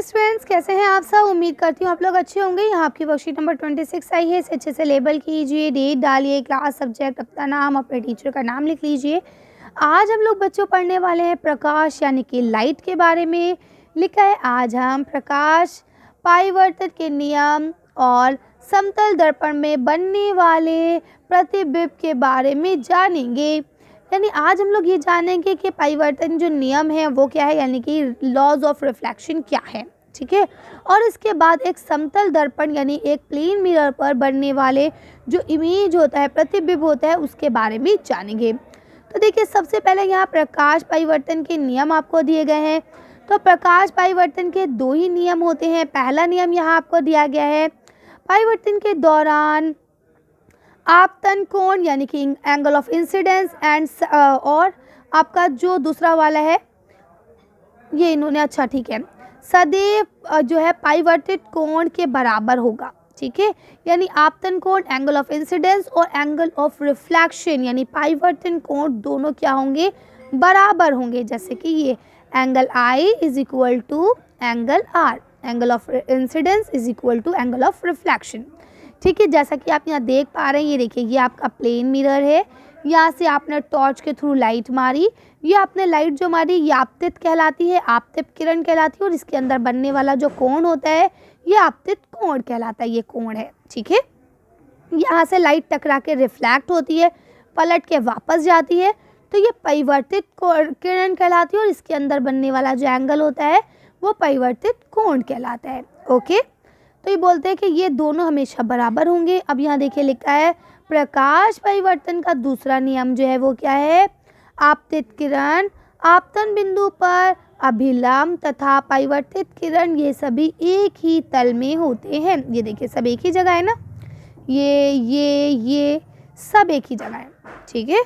Students, कैसे हैं आप सब। उम्मीद करती हूँ आप लोग अच्छे होंगे। यहाँ आपकी वर्कशीट नंबर 26 आई है। इसे अच्छे से लेबल कीजिए, डेट डालिए, क्लास, सब्जेक्ट, अपना नाम, अपने टीचर का नाम लिख लीजिए। आज हम लोग बच्चों पढ़ने वाले हैं प्रकाश यानी कि लाइट के बारे में। लिखा है आज हम प्रकाश, परावर्तन के नियम और समतल दर्पण में बनने वाले प्रतिबिंब के बारे में जानेंगे। यानी आज हम लोग ये जानेंगे कि परावर्तन जो नियम है वो क्या है, यानी कि लॉज ऑफ रिफ्लेक्शन क्या है। ठीक है। और इसके बाद एक समतल दर्पण यानी एक प्लेन मिरर पर बनने वाले जो इमेज होता है, प्रतिबिंब होता है, उसके बारे में जानेंगे। तो देखिए, सबसे पहले यहाँ प्रकाश परावर्तन के नियम आपको दिए गए हैं। तो प्रकाश परावर्तन के दो ही नियम होते हैं। पहला नियम यहाँ आपको दिया गया है, परावर्तन के दौरान आपतन कोण यानी कि एंगल ऑफ इंसिडेंस एंड और आपका जो दूसरा वाला है ये इन्होंने, अच्छा ठीक है, सदैव जो है परावर्तित कोण के बराबर होगा। ठीक है। यानी आपतन कोण, एंगल ऑफ इंसिडेंस और एंगल ऑफ रिफ्लेक्शन यानी परावर्तन कोण दोनों क्या होंगे, बराबर होंगे। जैसे कि ये angle I is equal to angle R, angle of incidence is equal to angle of reflection. ठीक है। जैसा कि आप यहाँ देख पा रहे हैं, ये देखिए, ये आपका प्लेन मिरर है। यहाँ से आपने टॉर्च के थ्रू लाइट मारी, ये आपने लाइट जो मारी ये आपतित कहलाती है, आपतित किरण कहलाती है। और इसके अंदर बनने वाला जो कोण होता है ये आपतित कोण कहलाता है, ये कोण है। ठीक है। यहाँ से लाइट टकरा के रिफ्लेक्ट होती है, पलट के वापस जाती है, तो ये परिवर्तित किरण कहलाती है। और इसके अंदर बनने वाला जो एंगल होता है वो परिवर्तित कोण कहलाता है। ओके। तो ये बोलते हैं कि ये दोनों हमेशा बराबर होंगे। अब यहाँ देखिए लिखा है प्रकाश परिवर्तन का दूसरा नियम जो है वो क्या है, आपतित किरण आपतन बिंदु पर अभिलंब तथा परिवर्तित किरण ये सभी एक ही तल में होते हैं। ये देखिए सब एक ही जगह है ना, ये सब एक ही जगह है। ठीक है।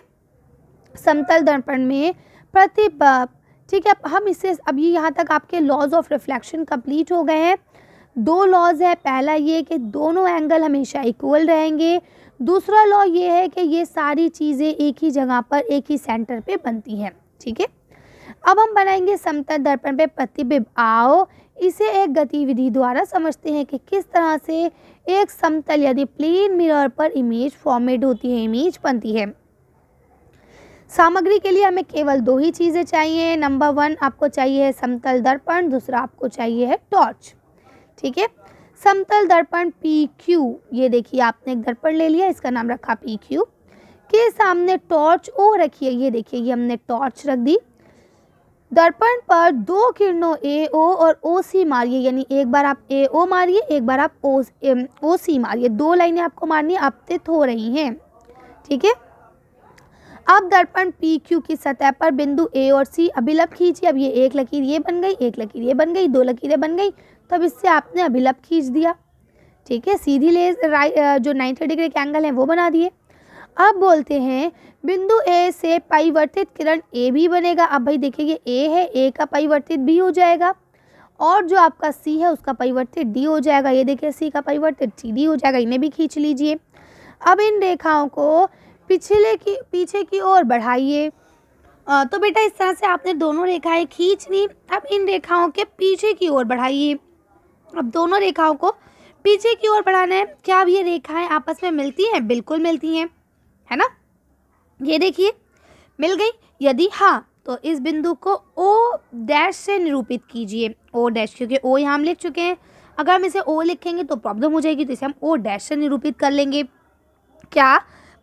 समतल दर्पण में प्रतिबिंब। ठीक है। हम इससे अब ये यहाँ तक आपके लॉज ऑफ रिफ्लेक्शन कंप्लीट हो गए हैं। दो लॉज है। पहला ये कि दोनों एंगल हमेशा इक्वल रहेंगे। दूसरा लॉ ये है कि ये सारी चीज़ें एक ही जगह पर एक ही सेंटर पे बनती हैं। ठीक है। अब हम बनाएंगे समतल दर्पण पे प्रतिबिंब। आओ इसे एक गतिविधि द्वारा समझते हैं कि किस तरह से एक समतल यानी प्लेन मिरर पर इमेज फॉर्मेट होती है, इमेज बनती है। सामग्री के लिए हमें केवल दो ही चीज़ें चाहिए। नंबर 1 आपको चाहिए है समतल दर्पण, दूसरा आपको चाहिए है टॉर्च। ठीक है। समतल दर्पण PQ, ये देखिए आपने एक दर्पण ले लिया, इसका नाम रखा PQ, के सामने टॉर्च O रखिए। ये देखिए ये हमने टॉर्च रख दी। दर्पण पर दो किरणों AO और OC मारिए, यानी एक बार आप AO मारिए, एक बार आप OC मारिए। दो लाइनें आपको मारनी आपतित हो रही हैं। ठीक है। अब दर्पण PQ की सतह पर बिंदु A और C अभिलंब खींचिए। अब ये एक लकीर ये बन गई, एक लकीर ये बन गई, दो लकीरें बन गई, तब इससे आपने अभिलंब खींच दिया। ठीक है। सीधी जो 90 डिग्री के एंगल हैं वो बना दिए। अब बोलते हैं बिंदु A से परिवर्तित किरण A भी बनेगा। अब भाई देखिए ये A है, A का परिवर्तित B हो जाएगा और जो आपका C है उसका परिवर्तित D हो जाएगा। ये देखिए C का परिवर्तित CD हो जाएगा, इन्हें भी खींच लीजिए। अब इन रेखाओं को पीछे की ओर बढ़ाइए। तो बेटा इस तरह से आपने दोनों रेखाएं खींच ली। अब इन रेखाओं के पीछे की ओर बढ़ाइए। अब दोनों रेखाओं को पीछे की ओर बढ़ाना है। क्या अब ये रेखाएं आपस में मिलती हैं? बिल्कुल मिलती हैं, है ना। ये देखिए मिल गई। यदि हाँ तो इस बिंदु को O डैश से निरूपित कीजिए। O डैश, क्योंकि O यहाँ हम लिख चुके हैं। अगर हम इसे O लिखेंगे तो प्रॉब्लम हो जाएगी, तो इसे हम O डैश से निरूपित कर लेंगे। क्या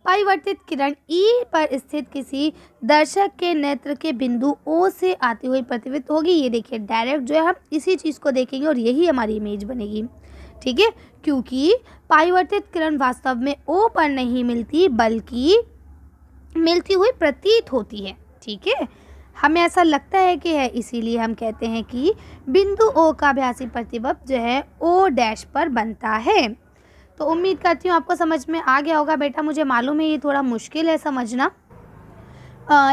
परिवर्तित किरण E पर स्थित किसी दर्शक के नेत्र के बिंदु O से आती हुई प्रतिबिंबित होगी। ये देखिए डायरेक्ट जो है हम इसी चीज़ को देखेंगे और यही हमारी इमेज बनेगी। ठीक है। क्योंकि परिवर्तित किरण वास्तव में O पर नहीं मिलती बल्कि मिलती हुई प्रतीत होती है। ठीक है। हमें ऐसा लगता है कि है, इसीलिए हम कहते हैं कि बिंदु O का आभासी प्रतिबिंब जो है O डैश पर बनता है। तो उम्मीद करती हूँ आपको समझ में आ गया होगा। बेटा मुझे मालूम है ये थोड़ा मुश्किल है समझना,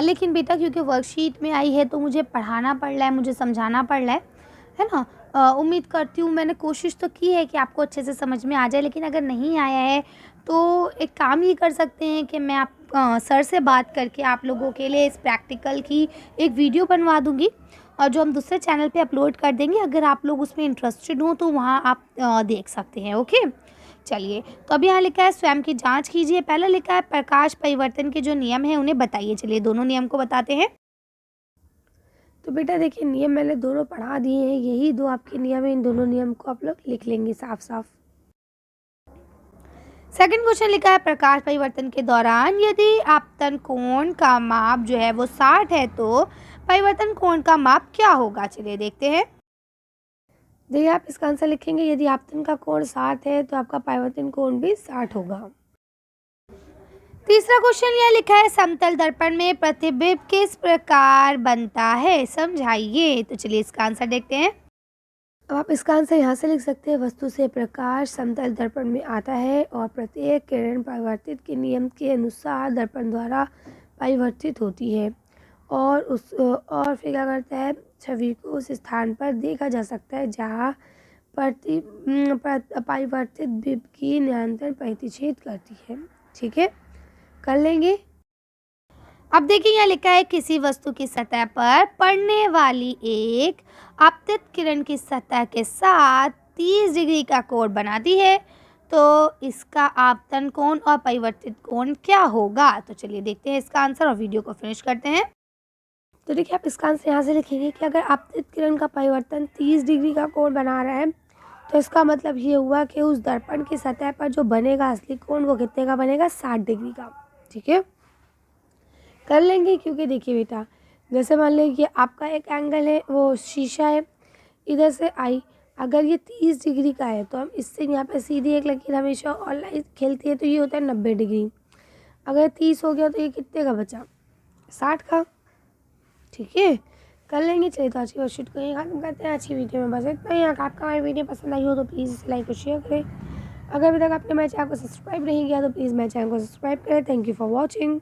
लेकिन बेटा क्योंकि वर्कशीट में आई है तो मुझे पढ़ाना पड़ रहा है, मुझे समझाना पड़ रहा है ना। उम्मीद करती हूँ, मैंने कोशिश तो की है कि आपको अच्छे से समझ में आ जाए, लेकिन अगर नहीं आया है तो एक काम ये कर सकते हैं कि मैं सर से बात करके आप लोगों के लिए इस प्रैक्टिकल की एक वीडियो बनवा दूँगी और जो हम दूसरे चैनल पे अपलोड कर देंगे, अगर आप लोग उसमें इंटरेस्टेड हो तो वहाँ आप देख सकते हैं। ओके, चलिए। तो अभी यहाँ लिखा है स्वयं की जांच कीजिए। पहला लिखा है प्रकाश परिवर्तन के जो नियम हैं उन्हें बताइए। चलिए दोनों नियम को बताते हैं। तो बेटा देखिए, नियम मैंने दोनों पढ़ा दिए हैं, यही दो आपके नियम है, इन दोनों नियम को आप लोग लिख लेंगे साफ साफ। सेकंड क्वेश्चन लिखा है प्रकाश परिवर्तन के दौरान यदि आपतन कोण का माप जो है वो 60 है तो परिवर्तन कोण का माप क्या होगा। चलिए देखते हैं। देखिए, आप इसका आंसर लिखेंगे, यदि आपतन का कोण 60 है तो आपका परिवर्तन कोण भी 60 होगा। तीसरा क्वेश्चन यह लिखा है समतल दर्पण में प्रतिबिंब किस प्रकार बनता है, समझाइए। तो चलिए इसका आंसर देखते हैं। अब आप इसका आंसर यहाँ से लिख सकते हैं, वस्तु से प्रकाश समतल दर्पण में आता है और प्रत्येक किरण परिवर्तित के नियम के अनुसार दर्पण द्वारा परिवर्तित होती है और फिर क्या करता है, छवि को उस स्थान पर देखा जा सकता है जहाँ परिवर्तित बिंब की निरंतर प्रतिच्छेद करती है। ठीक है, कर लेंगे। अब देखिए यहाँ लिखा है किसी वस्तु की सतह पर पड़ने वाली एक आपतित किरण की सतह के साथ 30 डिग्री का कोण बनाती है, तो इसका आपतन कोण और परिवर्तित कोण क्या होगा। तो चलिए देखते हैं इसका आंसर और वीडियो को फिनिश करते हैं। तो देखिए, आप इसका आंसर यहाँ से लिखेंगे कि अगर आपतित किरण का परिवर्तन 30 डिग्री का कोण बना रहा है तो इसका मतलब ये हुआ कि उस दर्पण की सतह पर जो बनेगा असली कोण वो कितने का बनेगा, 60 डिग्री का। ठीक है, कर लेंगे। क्योंकि देखिए बेटा, जैसे मान लीजिए कि आपका एक एंगल है, वो शीशा है, इधर से आई, अगर ये 30 डिग्री का है तो हम इससे यहाँ पे सीधी एक लकीर हमेशा और लाइन खेलती है तो ये होता है 90 डिग्री। अगर 30 हो गया तो ये कितने का बचा, 60 का। ठीक है, कर लेंगे। चलिए तो आज की वर्कशीट को यहीं खत्म करते हैं। अच्छी वीडियो में बस इतना ही। अगर आपका हमारी वीडियो पसंद आई हो तो प्लीज़ इसे लाइक और शेयर करें। अगर अभी तक आपने मेरे चैनल को सब्सक्राइब नहीं किया तो प्लीज़ मेरे चैनल को सब्सक्राइब करें। Thank you for watching.